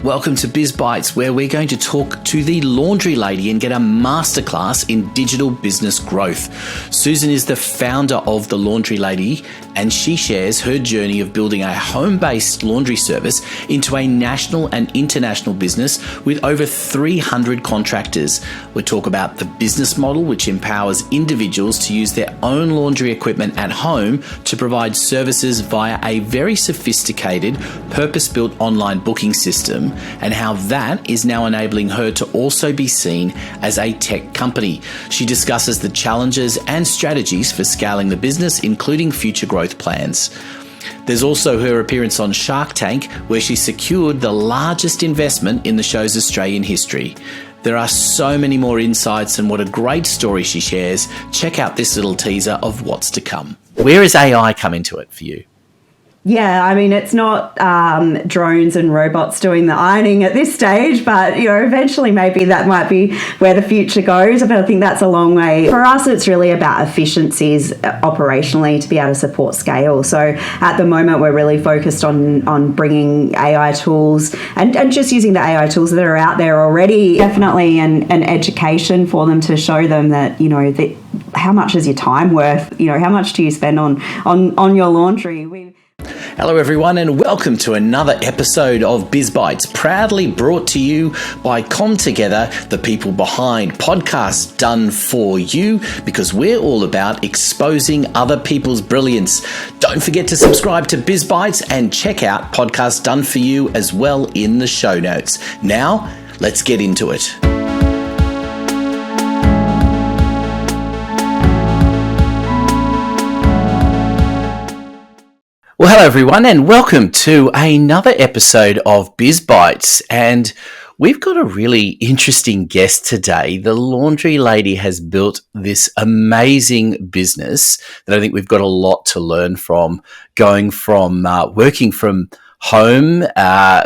Welcome to 𝗰𝗀𝘀𝗀, where we're going to talk to the laundry lady and get a masterclass in digital business growth. Susan is the founder of the Laundry Lady, and she shares her journey of building a home-based laundry service into a national and international business with over 300 contractors. We talk about the business model, which empowers individuals to use their own laundry equipment at home to provide services via a very sophisticated, purpose-built online booking system, and how that is now enabling her to also be seen as a tech company. She discusses the challenges and strategies for scaling the business, including future growth plans. There's also her appearance on Shark Tank, where she secured the largest investment in the show's Australian history. There are so many more insights, and what a great story she shares. Check out this little teaser of what's to come. Where does AI come into it for you? Yeah, I mean, it's not drones and robots doing the ironing at this stage, but, eventually maybe that might be where the future goes. But I think that's a long way. For us, it's really about efficiencies operationally to be able to support scale. So at the moment, we're really focused on bringing AI tools and just using the AI tools that are out there already. Definitely an education for them to show them that, how much is your time worth? How much do you spend on your laundry? Hello everyone, and welcome to another episode of 𝗰𝗀𝘀𝗀𝗀, proudly brought to you by 𝗳𝗶𝗶𝗀𝗀𝗀, the people behind podcasts done for you, because we're all about exposing other people's brilliance. Don't forget to subscribe to 𝗰𝗀𝘀𝗀𝗀 and check out podcasts done for you as well in the show notes. Now, let's get into it. Well, hello everyone, and welcome to another episode of 𝗰𝗀𝘀𝘀𝗀𝗀, and we've got a really interesting guest today. The Laundry Lady has built this amazing business that I think we've got a lot to learn from, going from working from home,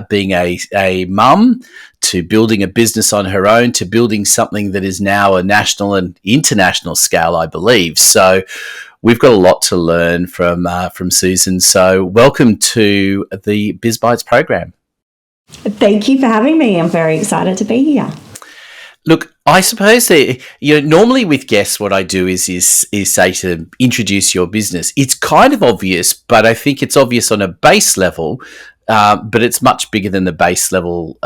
being a mum, to building a business on her own, to building something that is now a national and international scale, I believe. So we've got a lot to learn from Susan. So welcome to the 𝗰𝗀𝘀𝘀𝗀𝗀 program. Thank you for having me. I'm very excited to be here. Look, I suppose that, normally with guests, what I do is say to them, introduce your business. It's kind of obvious, but I think it's obvious on a base level, but it's much bigger than the base level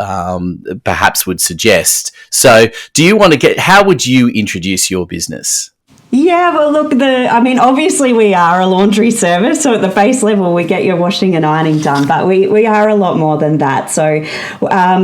perhaps would suggest. So do you want to how would you introduce your business? Yeah, well, look, obviously we are a laundry service, so at the base level we get your washing and ironing done, but we are a lot more than that. So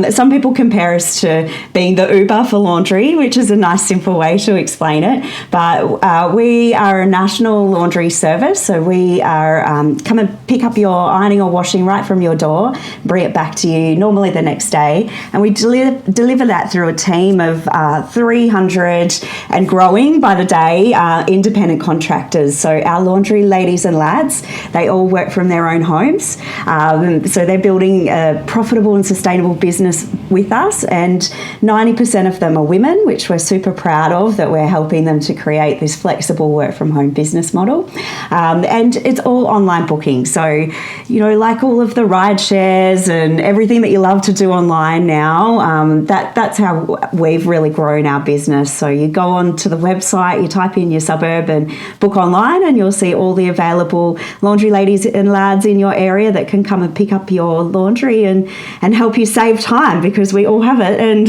some people compare us to being the Uber for laundry, which is a nice, simple way to explain it. But we are a national laundry service, so we are come and pick up your ironing or washing right from your door, bring it back to you normally the next day, and we deliver that through a team of 300 and growing by the day. Independent contractors. So our laundry ladies and lads, they all work from their own homes. So they're building a profitable and sustainable business with us, and 90% of them are women, which we're super proud of, that we're helping them to create this flexible work from home business model. And it's all online booking. So, like all of the ride shares and everything that you love to do online now, that's how we've really grown our business. So you go onto the website, you type in your suburb and book online, and you'll see all the available laundry ladies and lads in your area that can come and pick up your laundry and help you save time, because we all have it and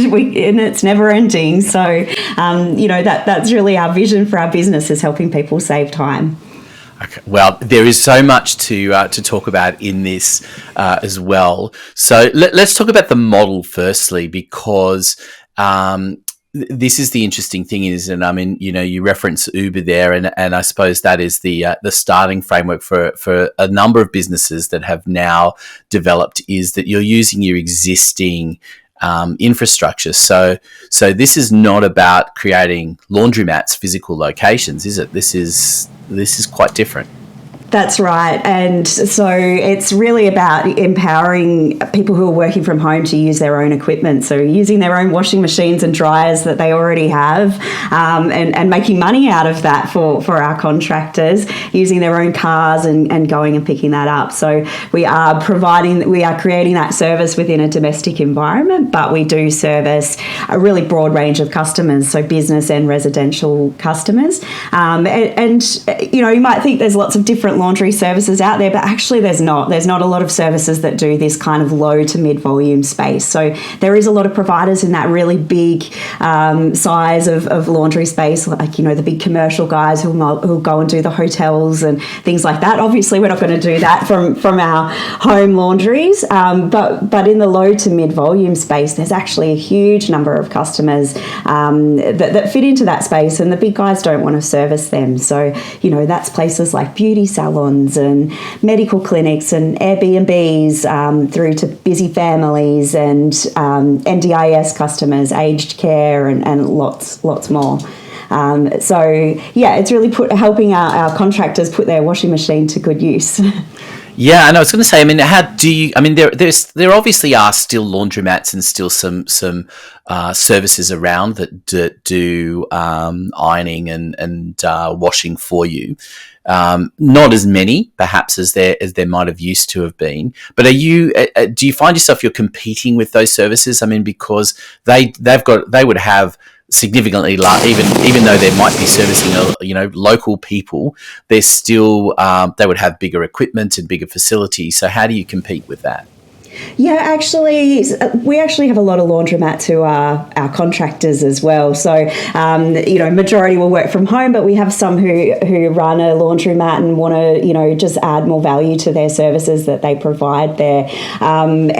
it's never ending. So that's really our vision for our business, is helping people save time. Okay. Well, there is so much to talk about in this as well. So let's talk about the model firstly, because this is the interesting thing, isn't it? I mean, you reference Uber there, and I suppose that is the starting framework for a number of businesses that have now developed, is that you're using your existing infrastructure. So this is not about creating laundromats, physical locations, is it? This is quite different. That's right. And so it's really about empowering people who are working from home to use their own equipment. So using their own washing machines and dryers that they already have, and making money out of that for our contractors, using their own cars and going and picking that up. So we are creating that service within a domestic environment, but we do service a really broad range of customers, so business and residential customers. You might think there's lots of different laundry services out there, but actually there's not a lot of services that do this kind of low to mid volume space. So there is a lot of providers in that really big size of laundry space, like the big commercial guys who'll go and do the hotels and things like that. Obviously we're not going to do that from our home laundries, but in the low to mid volume space there's actually a huge number of customers that fit into that space, and the big guys don't want to service them. So that's places like beauty salons and medical clinics and Airbnbs, through to busy families and NDIS customers, aged care, and lots more. It's really helping our contractors put their washing machine to good use. Yeah, and I was going to say, how do you? There obviously are still laundromats and still some services around that do ironing and washing for you. Not as many, perhaps, as there might have used to have been. But do you find yourself you're competing with those services? Because they would have significantly large, even though they might be servicing local people, they're still they would have bigger equipment and bigger facilities. So how do you compete with that? Yeah, actually, we actually have a lot of laundromats who are our contractors as well. So, majority will work from home, but we have some who run a laundromat and want to, just add more value to their services that they provide there. And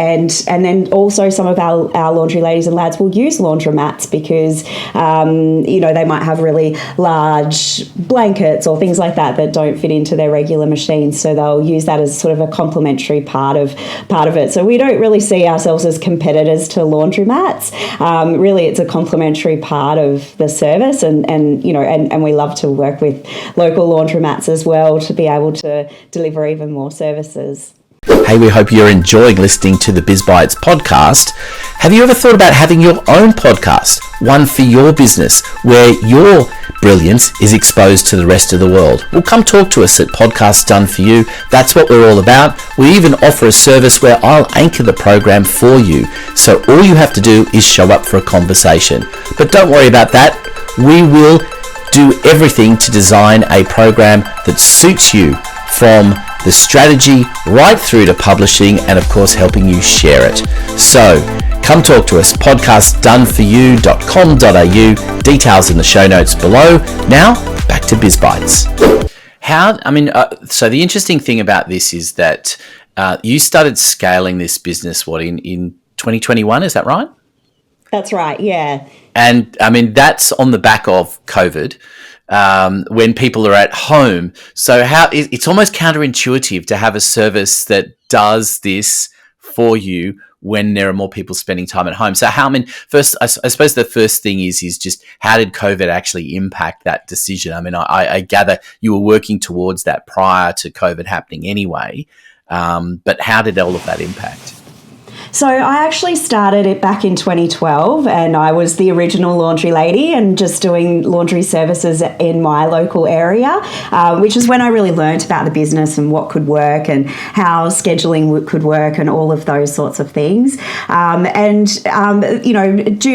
then also some of our laundry ladies and lads will use laundromats because, they might have really large blankets or things like that don't fit into their regular machines. So they'll use that as sort of a complementary part of it. So we don't really see ourselves as competitors to laundromats. Really, it's a complementary part of the service, and we love to work with local laundromats as well to be able to deliver even more services. Hey, we hope you're enjoying listening to the 𝗰𝗀𝘀𝗀𝗃 podcast. Have you ever thought about having your own podcast, one for your business, where your brilliance is exposed to the rest of the world? Well, come talk to us at Podcasts Done For You. That's what we're all about. We even offer a service where I'll anchor the program for you. So all you have to do is show up for a conversation. But don't worry about that. We will do everything to design a program that suits you, from the strategy right through to publishing and, of course, helping you share it. So come talk to us, podcastdoneforyou.com.au, details in the show notes below. Now, back to 𝗰𝗀𝘀𝗀𝗃. So the interesting thing about this is that you started scaling this business, in 2021, is that right? That's right, yeah. And that's on the back of COVID. When people are at home. So it's almost counterintuitive to have a service that does this for you when there are more people spending time at home. So first, I suppose the first thing is just how did COVID actually impact that decision? I gather you were working towards that prior to COVID happening anyway, but how did all of that impact? So I actually started it back in 2012, and I was the original laundry lady and just doing laundry services in my local area, which is when I really learnt about the business and what could work and how scheduling could work and all of those sorts of things. Due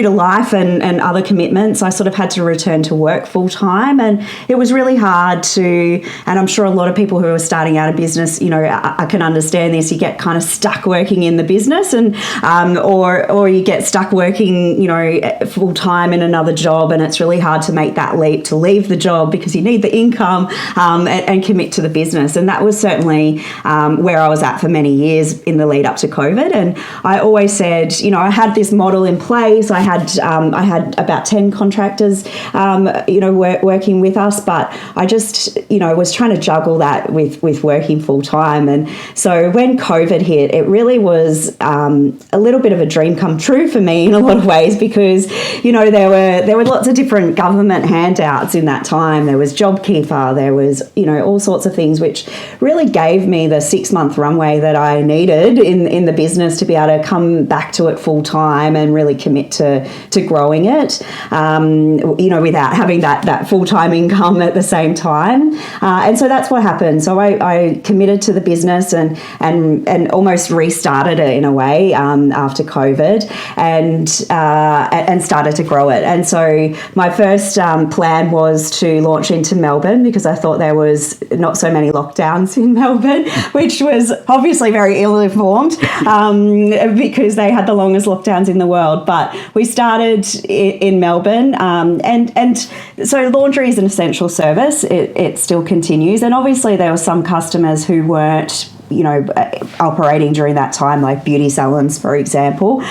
to life and other commitments, I sort of had to return to work full time, and it was really hard and I'm sure a lot of people who are starting out a business, I can understand this, you get kind of stuck working in the business or you get stuck working, full time in another job, and it's really hard to make that leap to leave the job because you need the income and commit to the business. And that was certainly where I was at for many years in the lead up to COVID. And I always said, I had this model in place. I had about 10 contractors, working with us, but I just, was trying to juggle that with working full time. And so when COVID hit, it really was a little bit of a dream come true for me in a lot of ways, because, there were lots of different government handouts in that time. There was JobKeeper, there was, all sorts of things which really gave me the 6-month runway that I needed in the business to be able to come back to it full time and really commit to growing it, without having that full-time income at the same time. And so that's what happened. So I committed to the business and almost restarted it in a way after COVID, and started to grow it. And so my first plan was to launch into Melbourne, because I thought there was not so many lockdowns in Melbourne, which was obviously very ill-informed, because they had the longest lockdowns in the world. But we started in Melbourne, and so laundry is an essential service. It still continues, and obviously there were some customers who weren't operating during that time, like beauty salons, for example.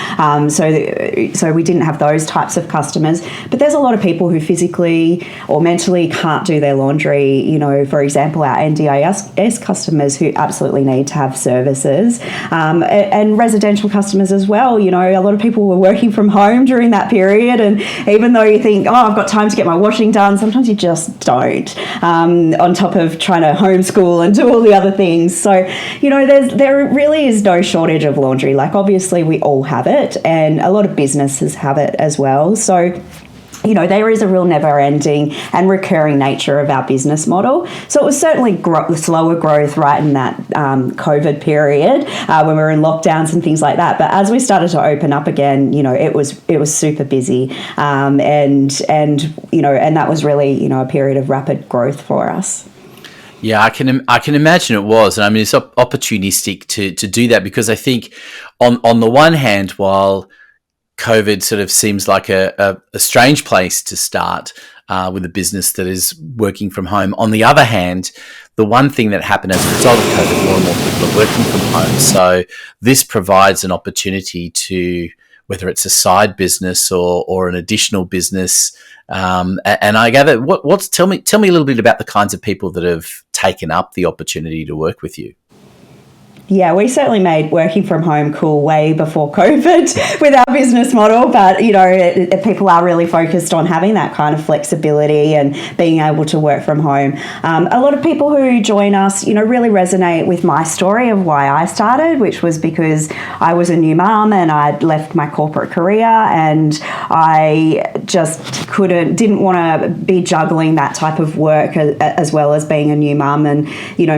So we didn't have those types of customers. But there's a lot of people who physically or mentally can't do their laundry. For example, our NDIS customers who absolutely need to have services, and residential customers as well. A lot of people were working from home during that period, and even though you think, I've got time to get my washing done, sometimes you just don't. On top of trying to homeschool and do all the other things. So there really is no shortage of laundry. Like, obviously we all have it, and a lot of businesses have it as well. So there is a real never-ending and recurring nature of our business model. So it was certainly slower growth right in that COVID period, when we were in lockdowns and things like that. But as we started to open up again, it was super busy, and that was really a period of rapid growth for us. Yeah, I can imagine it was, and I mean it's opportunistic to do that, because I think on the one hand, while COVID sort of seems like a strange place to start with a business that is working from home, on the other hand, the one thing that happened as a result of COVID, more and more people are working from home. So this provides an opportunity to, whether it's a side business or an additional business. And I gather, tell me a little bit about the kinds of people that have taken up the opportunity to work with you. Yeah, we certainly made working from home cool way before COVID with our business model. But, people are really focused on having that kind of flexibility and being able to work from home. A lot of people who join us, really resonate with my story of why I started, which was because I was a new mum and I'd left my corporate career, and I just didn't want to be juggling that type of work as well as being a new mum, and,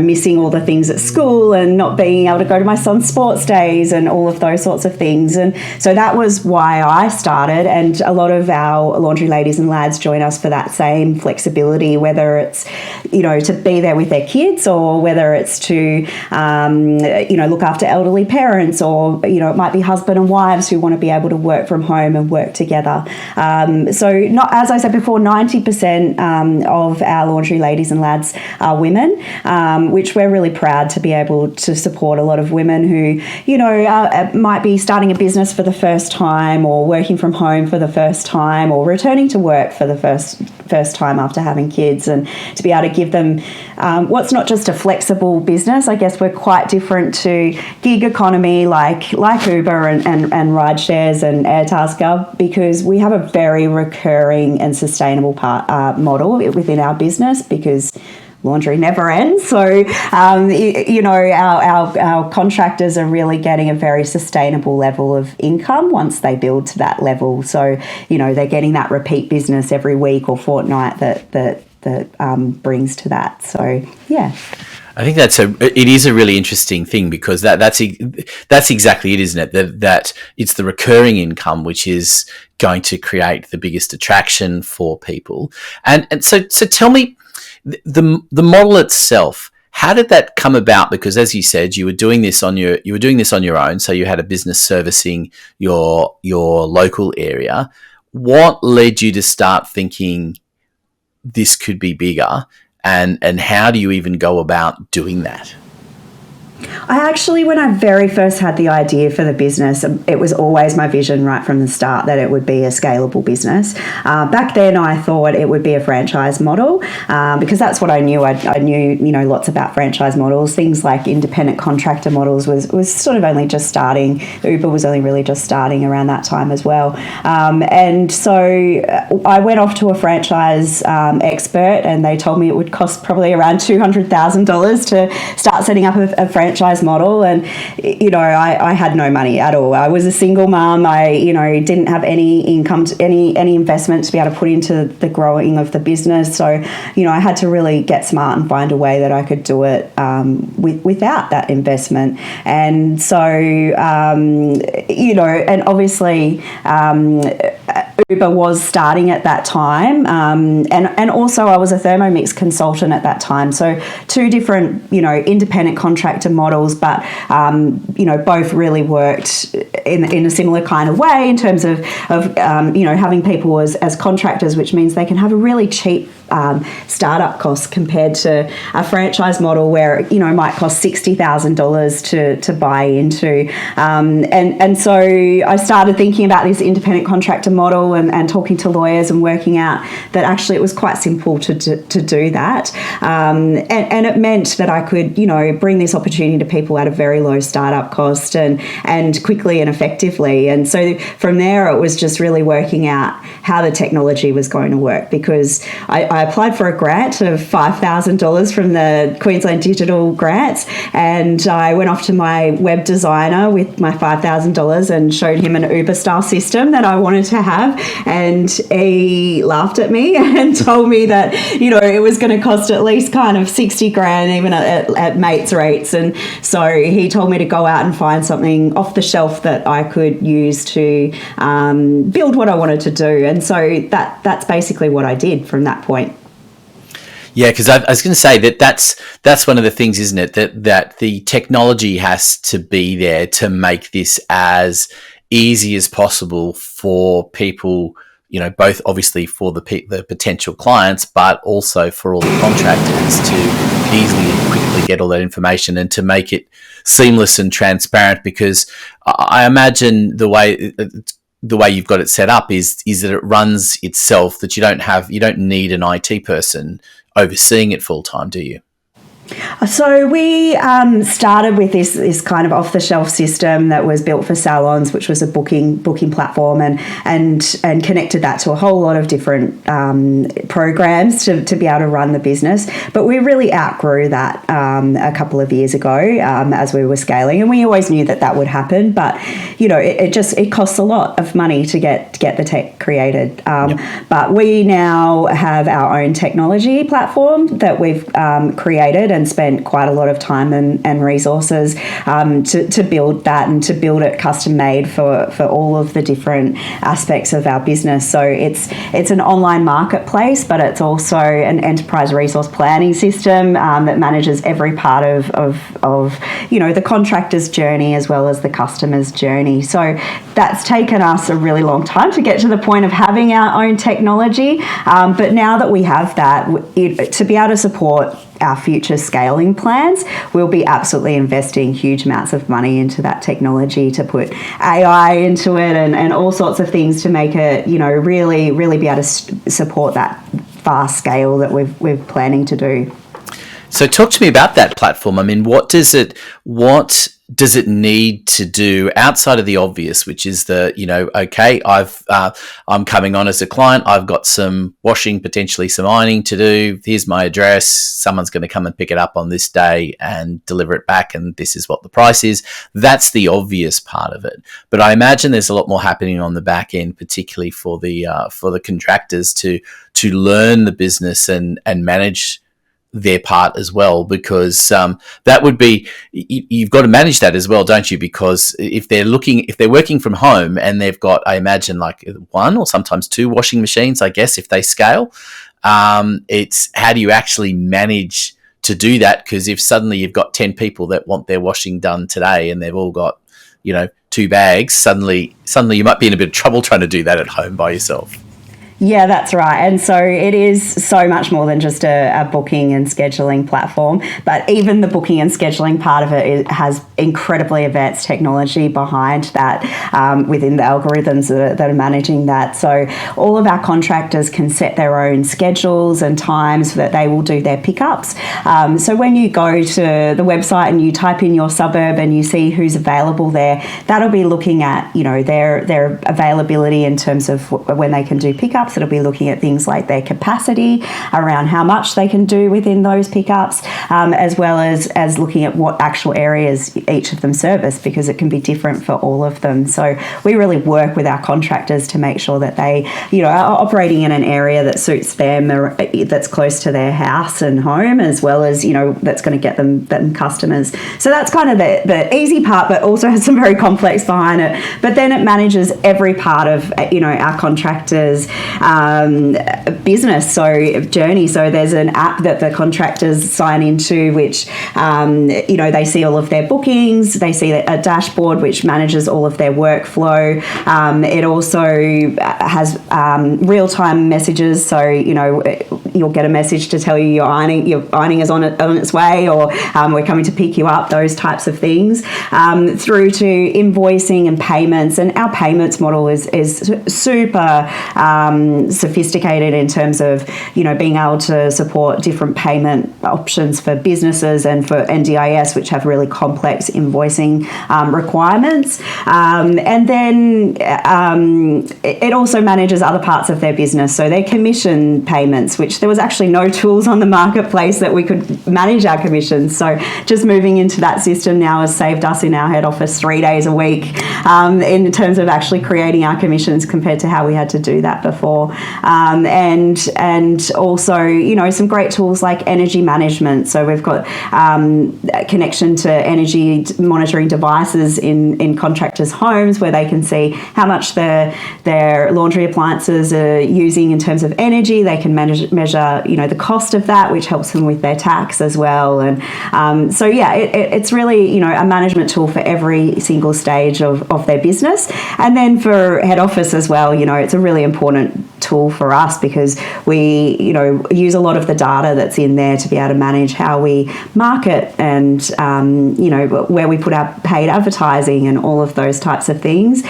missing all the things at school and not being able to go to my son's sports days and all of those sorts of things. And so that was why I started, and a lot of our laundry ladies and lads join us for that same flexibility, whether it's to be there with their kids, or whether it's to look after elderly parents, or it might be husband and wives who want to be able to work from home and work together. So not, as I said before, 90% of our laundry ladies and lads are women, which we're really proud to be able to support a lot of women who, might be starting a business for the first time, or working from home for the first time, or returning to work for the first time after having kids, and to be able to give them what's not just a flexible business. I guess we're quite different to gig economy like Uber and ride shares and Airtasker, because we have a very recurring and sustainable model within our business, because laundry never ends. So, our contractors are really getting a very sustainable level of income once they build to that level. So, they're getting that repeat business every week or fortnight that brings to that. So, yeah. I think it is a really interesting thing, because that's exactly it, isn't it? That it's the recurring income which is going to create the biggest attraction for people. And so tell me, the model itself, how did that come about? Because as you said, you were doing this on your own, so you had a business servicing your local area. What led you to start thinking this could be bigger, and how do you even go about doing that? I actually, when I very first had the idea for the business, it was always my vision right from the start that it would be a scalable business. Back then, I thought it would be a franchise model because that's what I knew. I knew, lots about franchise models. Things like independent contractor models was sort of only just starting. Uber was only really just starting around that time as well. And so I went off to a franchise expert, and they told me it would cost probably around $200,000 to start setting up a franchise model. And I had no money at all. I was a single mum. I didn't have any income, any investment to be able to put into the growing of the business. So I had to really get smart and find a way that I could do it without that investment. And so and obviously Uber was starting at that time, and also I was a Thermomix consultant at that time. So two different independent contractor models, but both really worked in a similar kind of way in terms of having people as contractors, which means they can have a really cheap startup cost compared to a franchise model where it might cost $60,000 to buy into. And so I started thinking about this independent contractor model and talking to lawyers and working out that actually it was quite simple to do that. And it meant that I could bring this opportunity to people at a very low startup cost and quickly and effectively. And so from there it was just really working out how the technology was going to work, because I applied for a grant of $5,000 from the Queensland Digital Grants, and I went off to my web designer with my $5,000 and showed him an Uber style system that I wanted to have, and he laughed at me and told me that it was going to cost at least kind of 60 grand even at mates rates. And so he told me to go out and find something off the shelf that I could use to build what I wanted to do. And so that's basically what I did from that point. Yeah, because I was going to say that's one of the things, isn't it? That the technology has to be there to make this as easy as possible for people, both obviously for the potential clients, but also for all the contractors to easily and quickly get all that information and to make it seamless and transparent. Because I imagine the way you've got it set up is that it runs itself, that you don't need an IT person overseeing it full time, do you? So we started with this kind of off-the-shelf system that was built for salons, which was a booking platform, and connected that to a whole lot of different programs to be able to run the business. But we really outgrew that a couple of years ago as we were scaling, and we always knew that would happen. But it costs a lot of money to get the tech created. Yep. But we now have our own technology platform that we've created and spent quite a lot of time and resources to build that and to build it custom made for all of the different aspects of our business. So it's an online marketplace, but it's also an enterprise resource planning system that manages every part of the contractor's journey as well as the customer's journey. So that's taken us a really long time to get to the point of having our own technology. But now that we have that, to be able to support our future scaling plans, we'll be absolutely investing huge amounts of money into that technology, to put AI into it and all sorts of things to make it, really, really be able to support that fast scale that we're planning to do. So talk to me about that platform. I mean, what does it need to do outside of the obvious, which is okay, I'm coming on as a client, I've got some washing, potentially some ironing to do, here's my address, someone's going to come and pick it up on this day and deliver it back, and this is what the price is. That's the obvious part of it. But I imagine there's a lot more happening on the back end, particularly for the contractors to learn the business and manage their part as well, because that would be, you've got to manage that as well, don't you? Because if they're working from home and they've got, I imagine, like one or sometimes two washing machines, I guess, if they scale, it's how do you actually manage to do that? Because if suddenly you've got 10 people that want their washing done today and they've all got, 2 bags, suddenly you might be in a bit of trouble trying to do that at home by yourself. Yeah, that's right. And so it is so much more than just a booking and scheduling platform, but even the booking and scheduling part of it has incredibly advanced technology behind that within the algorithms that are managing that. So all of our contractors can set their own schedules and times that they will do their pickups. So when you go to the website and you type in your suburb and you see who's available there, that'll be looking at, their availability in terms of when they can do pickups. It'll be looking at things like their capacity around how much they can do within those pickups, as well as looking at what actual areas each of them service, because it can be different for all of them. So we really work with our contractors to make sure that they, are operating in an area that suits them, that's close to their house and home, as well as, that's going to get them customers. So that's kind of the easy part, but also has some very complex behind it. But then it manages every part of, our contractors' business, so journey. So there's an app that the contractors sign into, which they see all of their bookings. They see a dashboard which manages all of their workflow. It also has real-time messages. So you'll get a message to tell you your ironing is on its way, or we're coming to pick you up. Those types of things, through to invoicing and payments. And our payments model is super sophisticated in terms of being able to support different payment options for businesses and for NDIS, which have really complex invoicing requirements. And then it also manages other parts of their business, so their commission payments, which there was actually no tools on the marketplace that we could manage our commissions. So just moving into that system now has saved us in our head office 3 days a week in terms of actually creating our commissions compared to how we had to do that before. And also, some great tools like energy management. So we've got connection to energy monitoring devices in contractors' homes, where they can see how much their laundry appliances are using in terms of energy. They can measure the cost of that, which helps them with their tax as well. And it's really a management tool for every single stage of their business. And then for head office as well, it's a really important tool for us, because we use a lot of the data that's in there to be able to manage how we market and where we put our paid advertising and all of those types of things,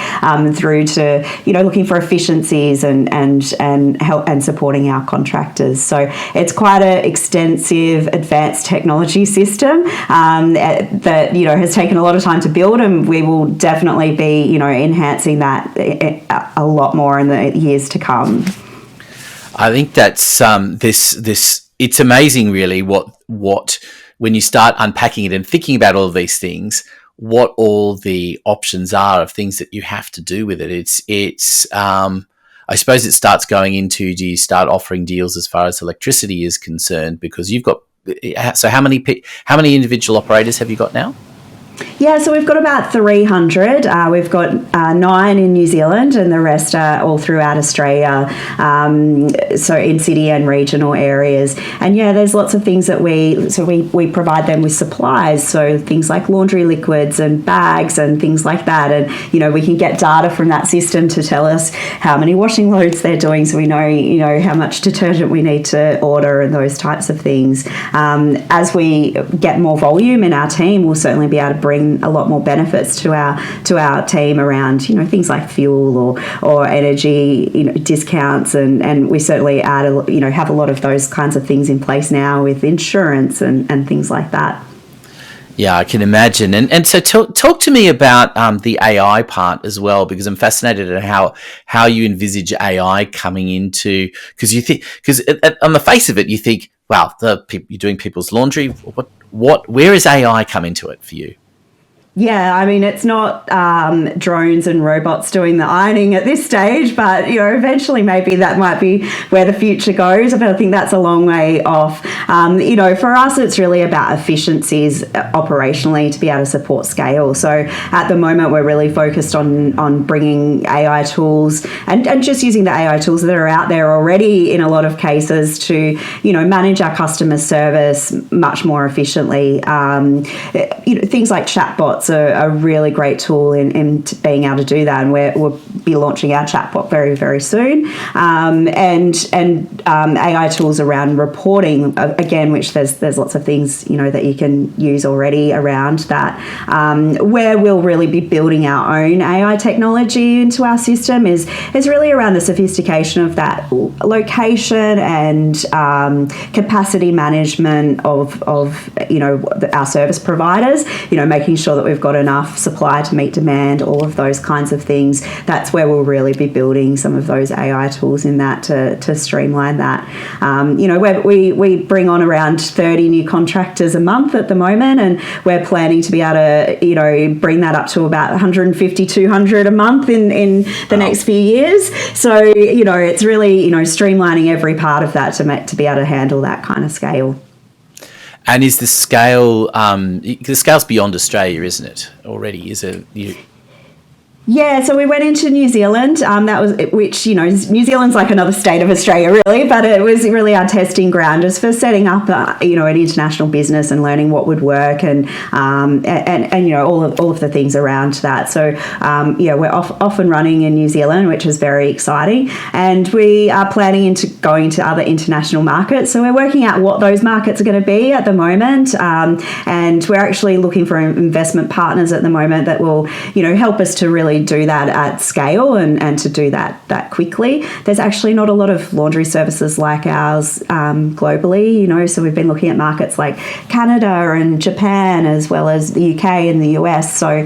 through to looking for efficiencies and help and supporting our contractors. So it's quite an extensive advanced technology system that has taken a lot of time to build, and we will definitely be enhancing that a lot more in the years to come. I think that's this it's amazing really what when you start unpacking it and thinking about all of these things, what all the options are of things that you have to do with it. It's I suppose it starts going into, do you start offering deals as far as electricity is concerned, because you've got, so how many individual operators have you got now? Yeah, so we've got about 300. We've got 9 in New Zealand, and the rest are all throughout Australia, so in city and regional areas. And yeah, there's lots of things that we provide them with supplies, so things like laundry liquids and bags and things like that. And we can get data from that system to tell us how many washing loads they're doing, so we know how much detergent we need to order and those types of things. As we get more volume in our team, we'll certainly be able to bring a lot more benefits to our team around things like fuel or energy discounts, and we certainly have a lot of those kinds of things in place now with insurance and things like that. Yeah, I can imagine. And so talk to me about the AI part as well, because I'm fascinated at how you envisage AI coming into, because on the face of it you think, wow, you're doing people's laundry. Where is AI come into it for you? Yeah, I mean, it's not drones and robots doing the ironing at this stage, but, eventually maybe that might be where the future goes. But I think that's a long way off. For us, it's really about efficiencies operationally to be able to support scale. So at the moment, we're really focused on bringing AI tools and just using the AI tools that are out there already in a lot of cases to, manage our customer service much more efficiently. things like chatbots are a really great tool in being able to do that, and we'll be launching our chatbot very, very soon. And AI tools around reporting, again, which there's lots of things, that you can use already around that. Where we'll really be building our own AI technology into our system is really around the sophistication of that location and capacity management of our service providers, making sure that we've got enough supply to meet demand, all of those kinds of things. That's where we'll really be building some of those AI tools in that to streamline that. We bring on around 30 new contractors a month at the moment, and we're planning to be able to, bring that up to about 150, 200 a month in the next few years. So, it's really, streamlining every part of that to be able to handle that kind of scale. And is the scale's beyond Australia, isn't it? Already, is it? Yeah, so we went into New Zealand. New Zealand's like another state of Australia, really, but it was really our testing ground just for setting up, an international business and learning what would work and all of the things around that. So we're off and running in New Zealand, which is very exciting, and we are planning into going to other international markets. So we're working out what those markets are going to be at the moment, and we're actually looking for investment partners at the moment that will, help us to really do that at scale and to do that quickly. There's actually not a lot of laundry services like ours globally, so we've been looking at markets like Canada and Japan as well as the UK and the US. So,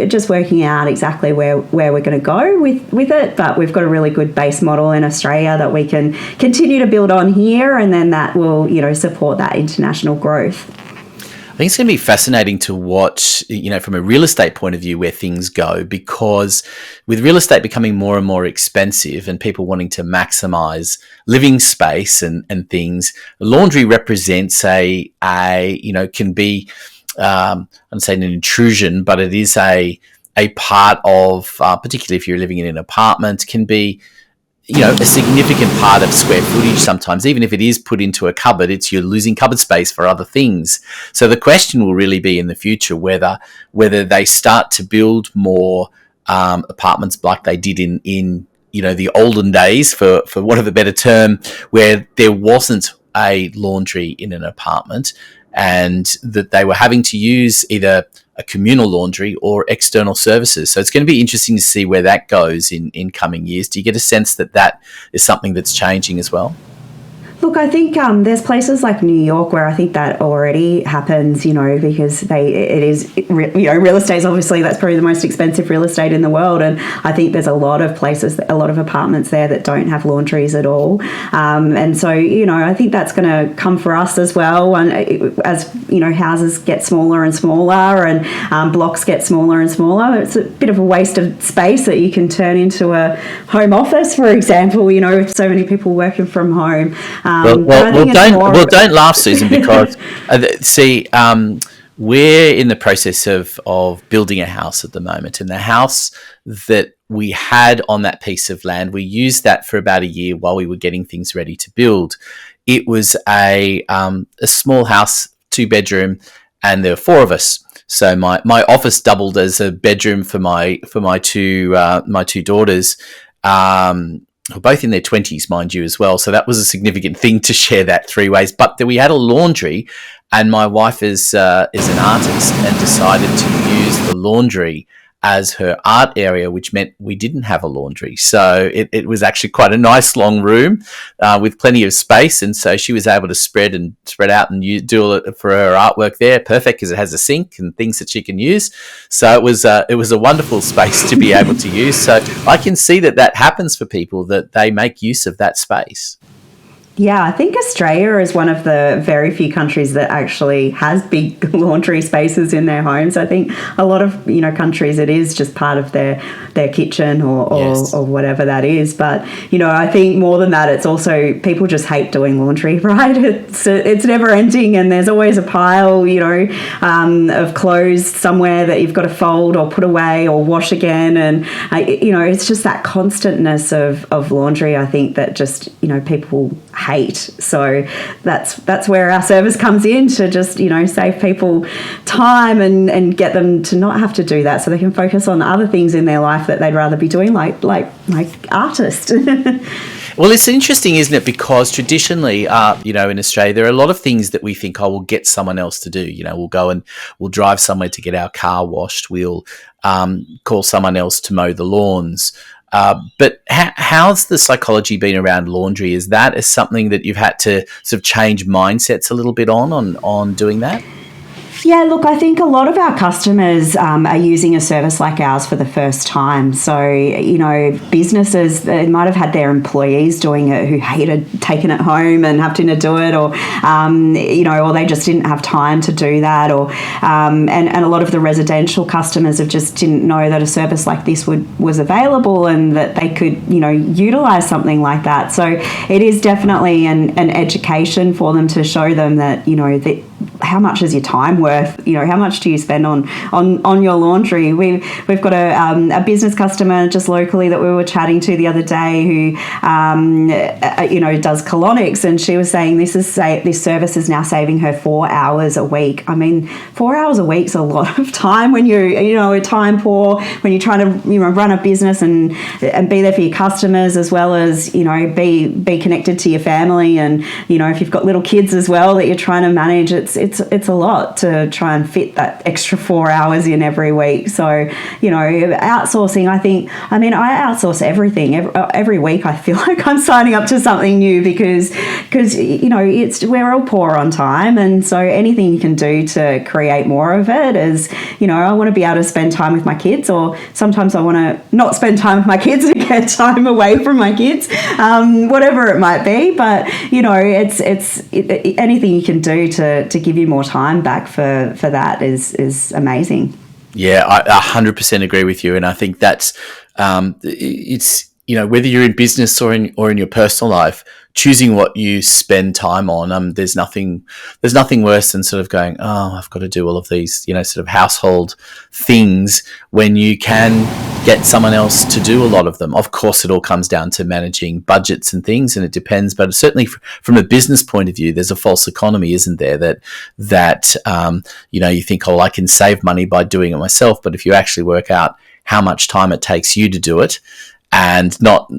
just working out exactly where we're going to go with it. But we've got a really good base model in Australia that we can continue to build on here, and then that will, support that international growth. I think it's going to be fascinating to watch, from a real estate point of view, where things go, because with real estate becoming more and more expensive and people wanting to maximize living space and things, laundry represents can be, I'm saying an intrusion, but it is a part of, particularly if you're living in an apartment, can be, a significant part of square footage sometimes. Even if it is put into a cupboard, you're losing cupboard space for other things. So the question will really be in the future whether they start to build more apartments like they did in the olden days, for want of a better term, where there wasn't a laundry in an apartment and that they were having to use either a communal laundry or external services. So it's going to be interesting to see where that goes in coming years. Do you get a sense that is something that's changing as well? Look, I think there's places like New York where I think that already happens, because real estate is obviously, that's probably the most expensive real estate in the world. And I think there's a lot of places, a lot of apartments there that don't have laundries at all. And so, I think that's going to come for us as well. And as, houses get smaller and smaller and blocks get smaller and smaller, it's a bit of a waste of space that you can turn into a home office, for example, with so many people working from home. Don't laugh, Susan, because we're in the process of building a house at the moment, and the house that we had on that piece of land, we used that for about a year while we were getting things ready to build. It was a small house, 2-bedroom, and there were 4 of us. So my office doubled as a bedroom for my two daughters. Both in their 20s, mind you, as well. So that was a significant thing to share that 3 ways. But we had a laundry, and my wife is an artist and decided to use the laundry as her art area, which meant we didn't have a laundry. So it was actually quite a nice long room with plenty of space. And so she was able to spread out and do it for her artwork there. Perfect, because it has a sink and things that she can use. So it was a wonderful space to be able to use. So I can see that happens for people, that they make use of that space. Yeah, I think Australia is one of the very few countries that actually has big laundry spaces in their homes. I think a lot of countries, it is just part of their kitchen or whatever that is. But I think more than that, it's also people just hate doing laundry, right? It's never ending, and there's always a pile of clothes somewhere that you've got to fold or put away or wash again, and it's just that constantness of laundry. I think that just people hate. So that's where our service comes in, to just, save people time and get them to not have to do that, so they can focus on other things in their life that they'd rather be doing, like artist. Well, it's interesting, isn't it? Because traditionally, in Australia, there are a lot of things that we think, we'll get someone else to do. We'll go and we'll drive somewhere to get our car washed. We'll call someone else to mow the lawns. But how's the psychology been around laundry? Is that as something that you've had to sort of change mindsets a little bit on doing that? Yeah, look, I think a lot of our customers are using a service like ours for the first time. So, businesses, they might have had their employees doing it who hated taking it home and having to do it, or they just didn't have time to do that, or and a lot of the residential customers have just didn't know that a service like this was available and that they could, utilise something like that. So it is definitely an education for them, to show them that, that how much is your time worth? How much do you spend on your laundry? We've got a business customer just locally that we were chatting to the other day who does colonics, and she was saying this service is now saving her 4 hours a week. I mean, 4 hours a week's a lot of time when you're time poor, when you're trying to run a business and be there for your customers, as well as be connected to your family, and if you've got little kids as well that you're trying to manage, it's a lot to try and fit that extra 4 hours in every week. So, outsourcing, I outsource everything. Every week I feel like I'm signing up to something new because we're all poor on time. And so anything you can do to create more of it is, I want to be able to spend time with my kids, or sometimes I want to not spend time with my kids and get time away from my kids, whatever it might be. But, it's anything you can do to give you more time back for that is amazing. Yeah, I 100% agree with you, and I think that's it's whether you're in business or in your personal life, choosing what you spend time on. There's nothing worse than sort of going, I've got to do all of these sort of household things, when you can get someone else to do a lot of them. Of course, it all comes down to managing budgets and things, and it depends. But certainly, from a business point of view, there's a false economy, isn't there? That you think, I can save money by doing it myself. But if you actually work out how much time it takes you to do it, and not,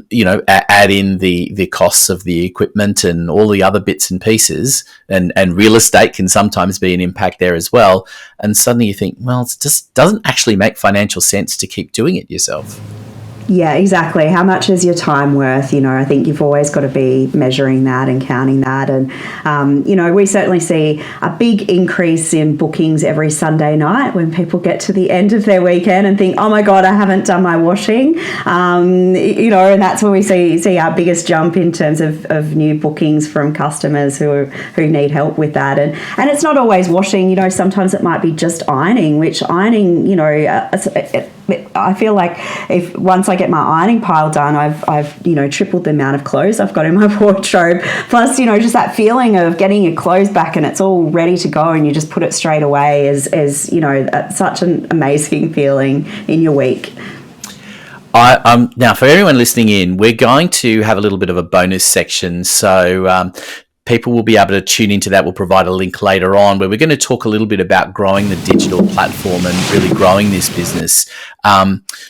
add in the costs of the equipment and all the other bits and pieces, and real estate can sometimes be an impact there as well. And suddenly you think, well, it just doesn't actually make financial sense to keep doing it yourself. Yeah, exactly. How much is your time worth? I think you've always got to be measuring that and counting that. And, we certainly see a big increase in bookings every Sunday night when people get to the end of their weekend and think, oh my God, I haven't done my washing. And that's when we see our biggest jump in terms of new bookings from customers who need help with that. And it's not always washing, sometimes it might be just ironing, which ironing, I feel like if once I get my ironing pile done, I've tripled the amount of clothes I've got in my wardrobe. Plus, just that feeling of getting your clothes back and it's all ready to go and you just put it straight away is such an amazing feeling in your week. Now, for everyone listening in, we're going to have a little bit of a bonus section. So people will be able to tune into that. We'll provide a link later on where we're going to talk a little bit about growing the digital platform and really growing this business.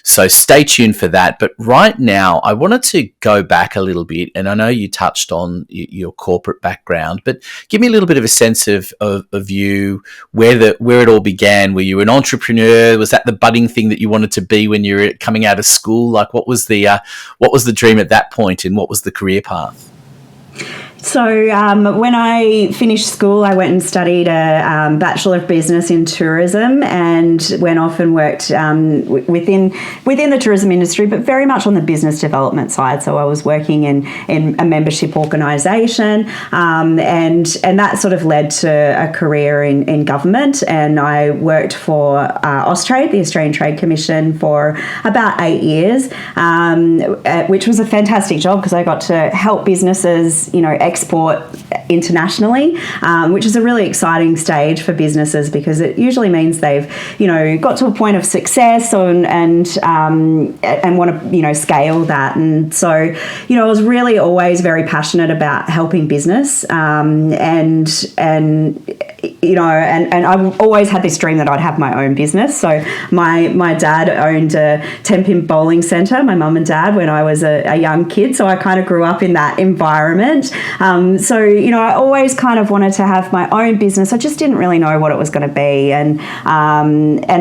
So stay tuned for that. But right now, I wanted to go back a little bit, and I know you touched on your corporate background, but give me a little bit of a sense of you, where it all began. Were you an entrepreneur? Was that the budding thing that you wanted to be when you were coming out of school? Like, what was the dream at that point, and what was the career path? So when I finished school, I went and studied a Bachelor of Business in Tourism, and went off and worked within the tourism industry, but very much on the business development side. So I was working in a membership organisation, and that sort of led to a career in government. And I worked for Austrade, the Australian Trade Commission, for about 8 years, which was a fantastic job because I got to help businesses, export internationally, which is a really exciting stage for businesses because it usually means they've, got to a point of success and want to, scale that. And so, I was really always very passionate about helping business, and I've always had this dream that I'd have my own business. So my dad owned a 10-pin bowling centre, my mum and dad, when I was a young kid. So I kind of grew up in that environment. I always kind of wanted to have my own business. I just didn't really know what it was going to be. And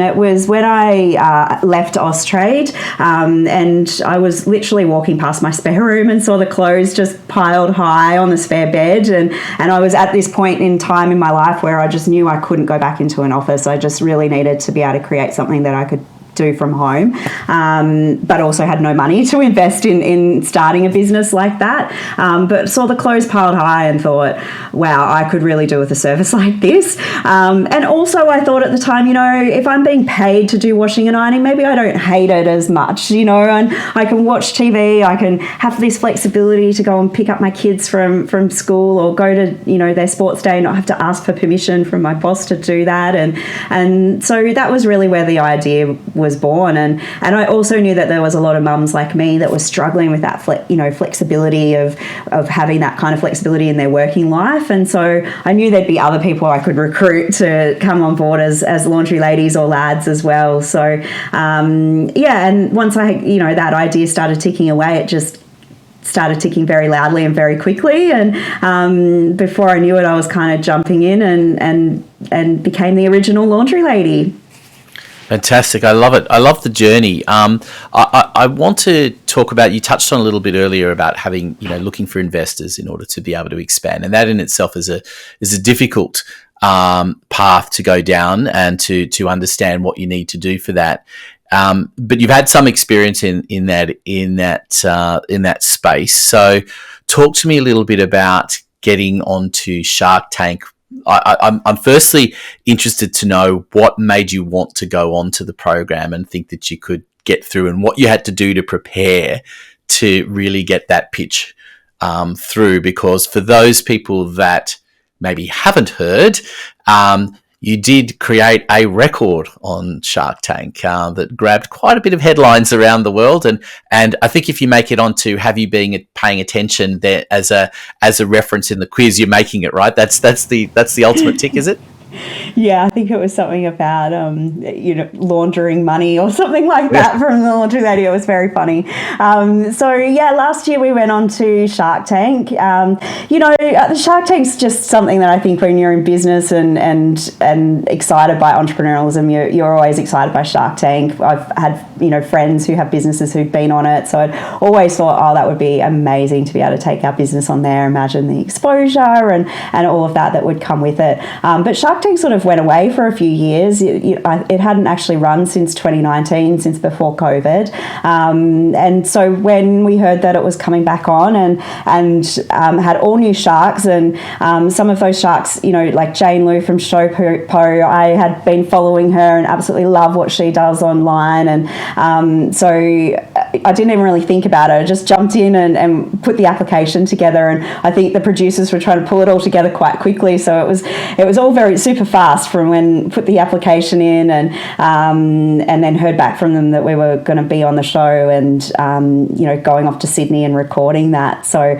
it was when I left Austrade, and I was literally walking past my spare room and saw the clothes just piled high on the spare bed. And I was at this point in time in my life where I just knew I couldn't go back into an office. I just really needed to be able to create something that I could do from home, but also had no money to invest in starting a business like that. But saw the clothes piled high and thought, wow, I could really do with a service like this. And also I thought at the time, if I'm being paid to do washing and ironing, maybe I don't hate it as much, and I can watch TV, I can have this flexibility to go and pick up my kids from school or go to, their sports day and not have to ask for permission from my boss to do that. And so that was really where the idea was born, and I also knew that there was a lot of mums like me that were struggling with that flexibility of having that kind of flexibility in their working life. And so I knew there'd be other people I could recruit to come on board as laundry ladies or lads as well. So and once I that idea started ticking away, it just started ticking very loudly and very quickly, and before I knew it, I was kind of jumping in and became the original laundry lady. Fantastic. I love it. I love the journey. I want to talk about, you touched on a little bit earlier about having, looking for investors in order to be able to expand. And that in itself is a difficult path to go down and to understand what you need to do for that. But you've had some experience in that space. So talk to me a little bit about getting onto Shark Tank. I'm firstly interested to know what made you want to go onto the program and think that you could get through, and what you had to do to prepare to really get that pitch through. Because for those people that maybe haven't heard, you did create a record on Shark Tank that grabbed quite a bit of headlines around the world, and I think if you make it onto Have You Been Paying Attention there as a reference in the quiz, you're making it, right. That's the ultimate tick, is it? Yeah, I think it was something about, laundering money or something like that from the laundry lady. It was very funny. Last year we went on to Shark Tank. The Shark Tank's just something that I think when you're in business and excited by entrepreneurialism, you're always excited by Shark Tank. I've had, friends who have businesses who've been on it. So I'd always thought, that would be amazing to be able to take our business on there. Imagine the exposure and all of that would come with it. But Shark Tank sort of went away for a few years. It hadn't actually run since 2019, since before COVID. And so when we heard that it was coming back on and had all new sharks, and some of those sharks, like Jane Lou from 𝗁𝗶𝗀𝗀𝗀, I had been following her and absolutely love what she does online. And so I didn't even really think about it. I just jumped in and put the application together. And I think the producers were trying to pull it all together quite quickly. So it was all very super fast from when put the application in and then heard back from them that we were going to be on the show and going off to Sydney and recording that. So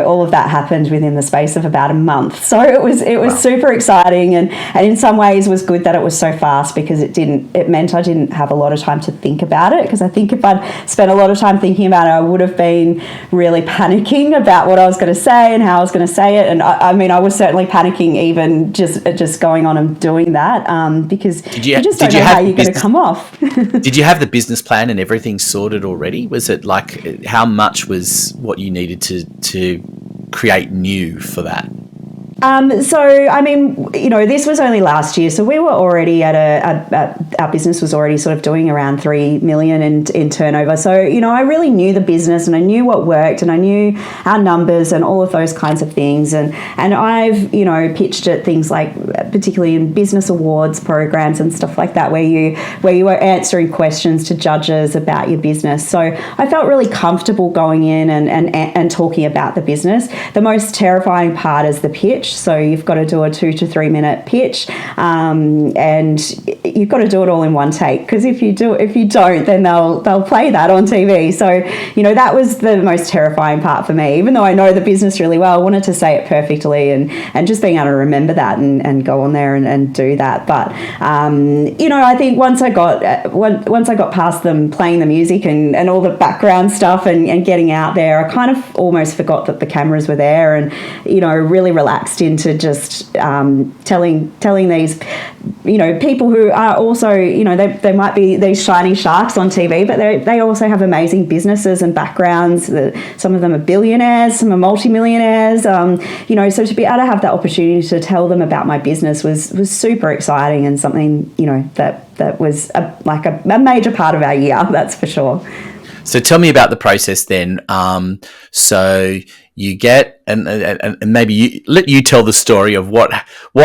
all of that happened within the space of about a month. So it was wow. Super exciting, and in some ways was good that it was so fast, because it meant I didn't have a lot of time to think about it, because I think if I'd spent a lot of time thinking about it, I would have been really panicking about what I was going to say and how I was going to say it. And I was certainly panicking even just going on and doing that, because you just don't know how you're going to come off. Did you have the business plan and everything sorted already? Was it like, how much was what you needed to create new for that? So, I mean, this was only last year. So we were already our business was already sort of doing around 3 million in turnover. So, I really knew the business and I knew what worked and I knew our numbers and all of those kinds of things. And I've, pitched at things like, particularly in business awards programs and stuff like that, where you were answering questions to judges about your business. So I felt really comfortable going in and talking about the business. The most terrifying part is the pitch. So you've got to do a 2 to 3 minute pitch, and you've got to do it all in one take, because if you don't, then they'll play that on TV. So that was the most terrifying part for me. Even though I know the business really well, I wanted to say it perfectly, and just being able to remember that and go on there and do that. But I think once I got past them playing the music and all the background stuff and getting out there, I kind of almost forgot that the cameras were there, and really relaxed into just telling these people who are also they might be these shiny sharks on TV, but they also have amazing businesses and backgrounds. Some of them are billionaires, some are multimillionaires. So to be able to have that opportunity to tell them about my business was super exciting, and something that was a major part of our year, that's for sure. So tell me about the process then. So you get, and maybe let you tell the story of what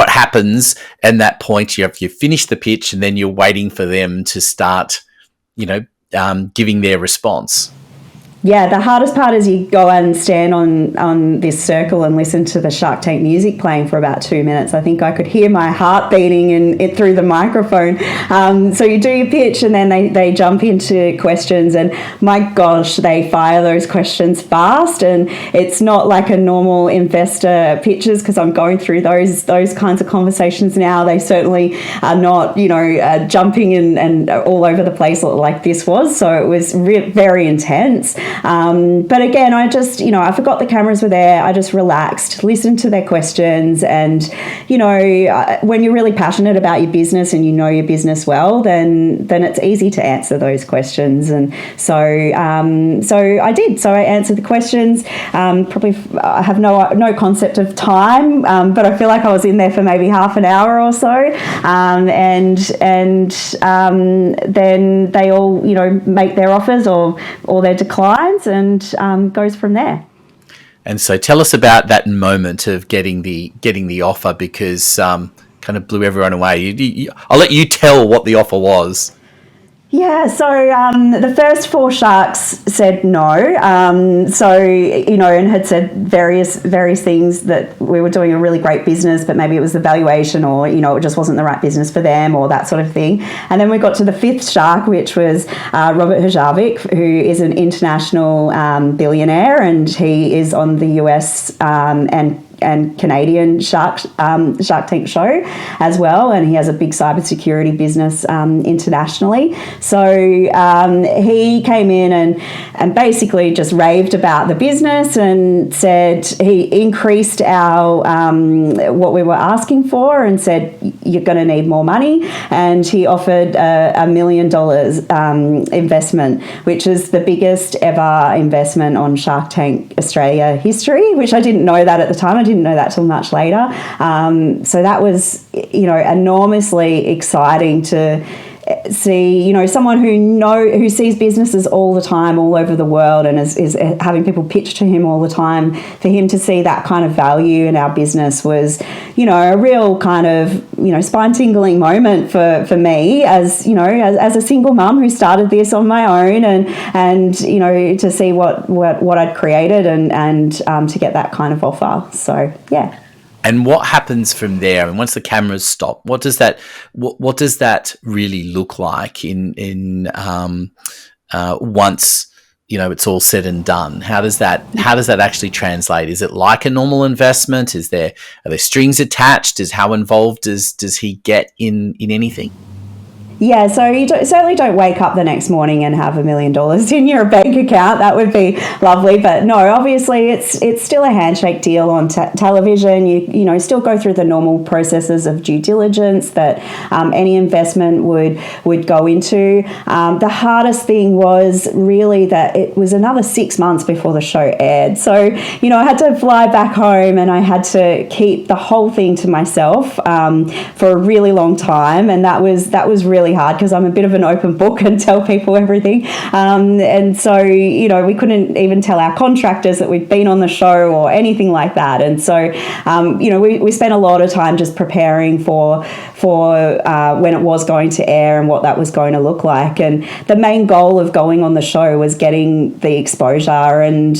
happens at that point. You finish the pitch, and then you're waiting for them to start, giving their response. Yeah, the hardest part is you go and stand on this circle and listen to the Shark Tank music playing for about 2 minutes. I think I could hear my heart beating through the microphone. So you do your pitch, and then they jump into questions, and my gosh, they fire those questions fast, and it's not like a normal investor pitches, because I'm going through those kinds of conversations now. They certainly are not, jumping and all over the place like this was. So it was very intense. But again, I just, I forgot the cameras were there. I just relaxed, listened to their questions. And, when you're really passionate about your business and you know your business well, then it's easy to answer those questions. And so I did. So I answered the questions. Probably I have no concept of time, but I feel like I was in there for maybe half an hour or so. And then they all, make their offers or their declines, and goes from there. And so tell us about that moment of getting the offer, because kind of blew everyone away. I'll let you tell what the offer was. Yeah, so the first 4 sharks said no. And had said various things, that we were doing a really great business, but maybe it was the valuation, or it just wasn't the right business for them, or that sort of thing. And then we got to the 5th shark, which was _𝗰𝗂𝗀𝗃, who is an international billionaire, and he is on the US and Canadian Shark Tank show as well, and he has a big cybersecurity business internationally. So he came in and basically just raved about the business, and said he increased our what we were asking for, and said you're going to need more money, and he offered $1 million investment, which is the biggest ever investment on Shark Tank Australia history, which I didn't know that at the time. I didn't know that till much later. So that was, enormously exciting to see, someone who sees businesses all the time, all over the world, and is having people pitch to him all the time. For him to see that kind of value in our business was, a real kind of, spine-tingling moment for me as a single mum who started this on my own, and to see what I'd created and to get that kind of offer. So, yeah. And what happens from there? And once the cameras stop, what does that really look like in once it's all said and done? How does that actually translate? Is it like a normal investment? Are there strings attached? How involved does he get in anything? Yeah, so you certainly don't wake up the next morning and have $1 million in your bank account. That would be lovely, but no, obviously it's still a handshake deal on television. You still go through the normal processes of due diligence that any investment would go into. The hardest thing was really that it was another 6 months before the show aired. So I had to fly back home and I had to keep the whole thing to myself for a really long time, and that was really hard because I'm a bit of an open book and tell people everything. And so, we couldn't even tell our contractors that we'd been on the show or anything like that. And so, we spent a lot of time just preparing for when it was going to air and what that was going to look like. And the main goal of going on the show was getting the exposure. And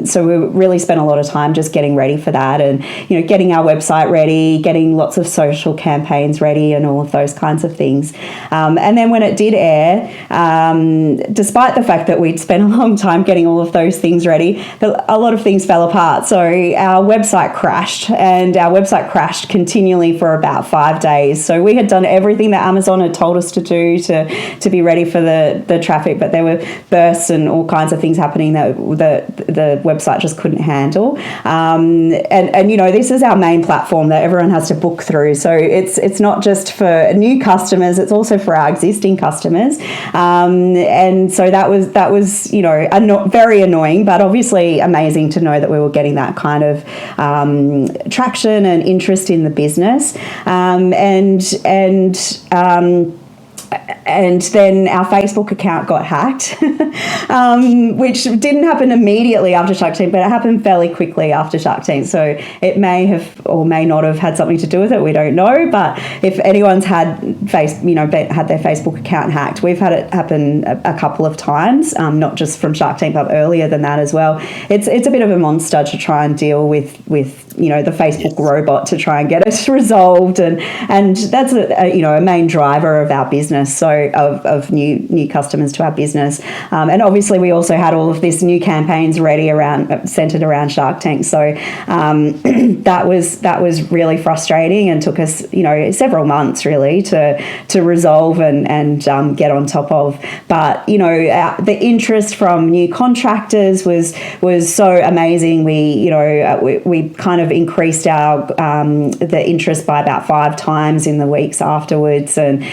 so we really spent a lot of time just getting ready for that and, getting our website ready, getting lots of social campaigns ready and all of those kinds of things. And then when it did air, despite the fact that we'd spent a long time getting all of those things ready, a lot of things fell apart. So our website crashed, and our website crashed continually for about 5 days. So we had done everything that Amazon had told us to do to be ready for the traffic, but there were bursts and all kinds of things happening that the website just couldn't handle. And this is our main platform that everyone has to book through. So it's not just for new customers, it's also for our existing customers. And so that was very annoying, but obviously amazing to know that we were getting that kind of traction and interest in the business. And then our Facebook account got hacked, which didn't happen immediately after Shark Tank, but it happened fairly quickly after Shark Tank. So it may have or may not have had something to do with it. We don't know. But if anyone's had their Facebook account hacked, we've had it happen a couple of times, not just from Shark Tank, but earlier than that as well. It's a bit of a monster to try and deal with the Facebook robot to try and get it resolved, and that's a main driver of our business. So of new customers to our business, and obviously we also had all of this new campaigns ready centered around Shark Tank. So that was really frustrating and took us several months really to resolve and get on top of. But the interest from new contractors was so amazing. We kind of increased our the interest by about 5 times in the weeks afterwards, and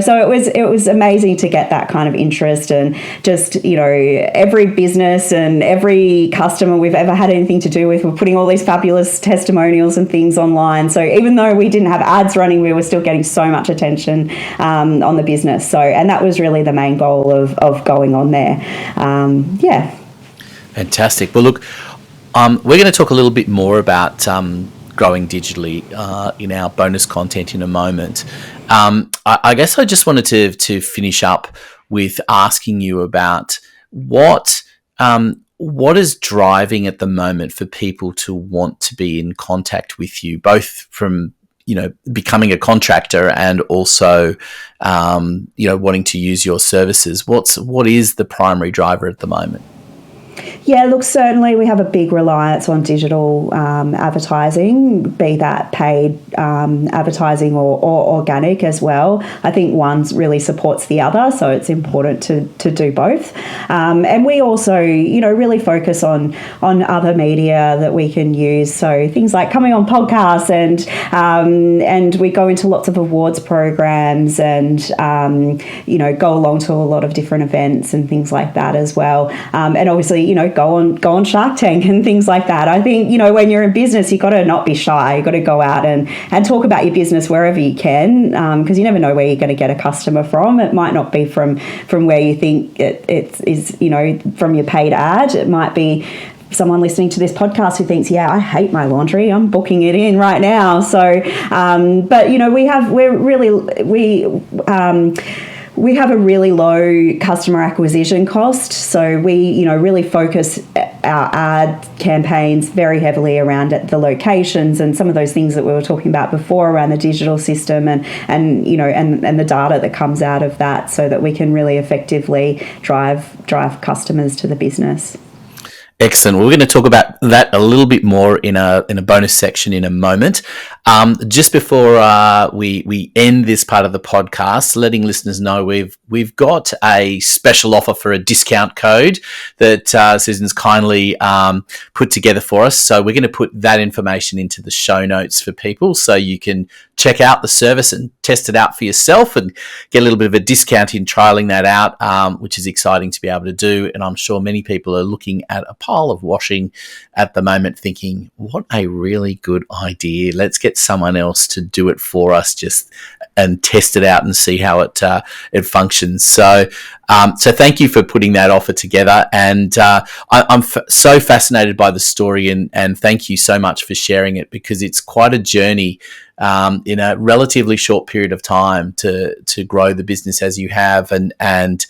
so it was amazing to get that kind of interest. And just every business and every customer we've ever had anything to do with, we're putting all these fabulous testimonials and things online. So even though we didn't have ads running, we were still getting so much attention on the business. So, and that was really the main goal of going on there. Fantastic. Well, look, we're going to talk a little bit more about growing digitally in our bonus content in a moment. I guess I just wanted to finish up with asking you about what is driving at the moment for people to want to be in contact with you, both from becoming a contractor and also wanting to use your services. What is the primary driver at the moment? Yeah, look, certainly we have a big reliance on digital advertising, be that paid advertising or organic as well. I think one really supports the other, so it's important to do both. And we also, really focus on other media that we can use. So things like coming on podcasts and we go into lots of awards programs and, go along to a lot of different events and things like that as well. And obviously, go on Shark Tank and things like that. I think, when you're in business, you've got to not be shy. You've got to go out and talk about your business wherever you can, because you never know where you're going to get a customer from. It might not be from where you think it is, from your paid ad. It might be someone listening to this podcast who thinks, I hate my laundry, I'm booking it in right now. So, but we have a really low customer acquisition cost, so we, really focus our ad campaigns very heavily around the locations and some of those things that we were talking about before around the digital system and the data that comes out of that, so that we can really effectively drive customers to the business. Excellent. We're going to talk about that a little bit more in a bonus section in a moment. Just before we end this part of the podcast, letting listeners know we've got a special offer for a discount code that Susan's kindly put together for us. So we're going to put that information into the show notes for people, so you can check out the service and test it out for yourself and get a little bit of a discount in trialing that out, which is exciting to be able to do. And I'm sure many people are looking at a pile of washing at the moment thinking, what a really good idea. Let's get someone else to do it for us and test it out and see how it functions. So thank you for putting that offer together. And I'm so fascinated by the story, and thank you so much for sharing it, because it's quite a journey in a relatively short period of time to grow the business as you have, and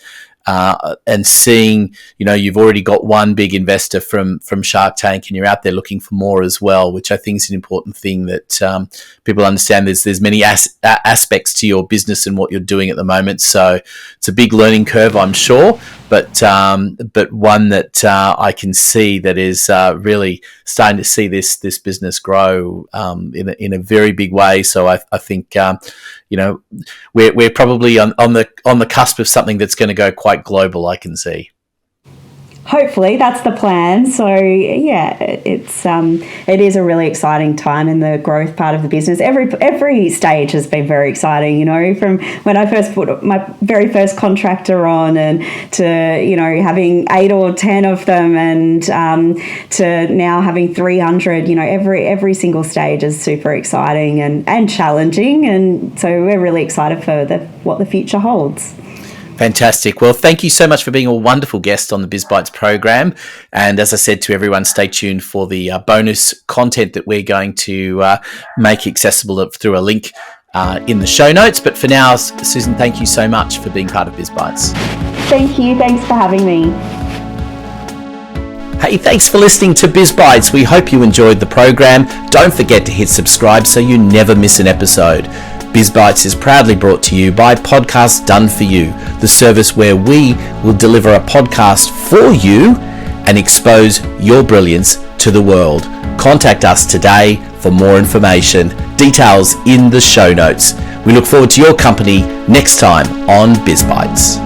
seeing, you've already got one big investor from Shark Tank, and you're out there looking for more as well, which I think is an important thing that people understand. There's many aspects to your business and what you're doing at the moment, so it's a big learning curve, I'm sure, but one that I can see that is really starting to see this business grow in a very big way. So I think we're probably on the cusp of something that's going to go quite global, I can see. Hopefully that's the plan. So yeah, it is a really exciting time in the growth part of the business. Every stage has been very exciting, from when I first put my very first contractor on, and to having 8 or 10 of them, and to now having 300. Every single stage is super exciting and challenging, and so we're really excited for what the future holds. Fantastic. Well, thank you so much for being a wonderful guest on the 𝗰𝘀𝗀𝗀 program. And as I said to everyone, stay tuned for the bonus content that we're going to make accessible through a link in the show notes. But for now, Susan, thank you so much for being part of 𝗰𝘀𝗀𝗀𝗀. Thank you. Thanks for having me. Hey, thanks for listening to 𝗰𝘀𝗀𝗀𝗀. We hope you enjoyed the program. Don't forget to hit subscribe so you never miss an episode. 𝗰𝘀𝗀𝗀𝗀 is proudly brought to you by Podcast Done For You, the service where we will deliver a podcast for you and expose your brilliance to the world. Contact us today for more information. Details in the show notes. We look forward to your company next time on 𝗰𝘀𝗀𝗀𝗀.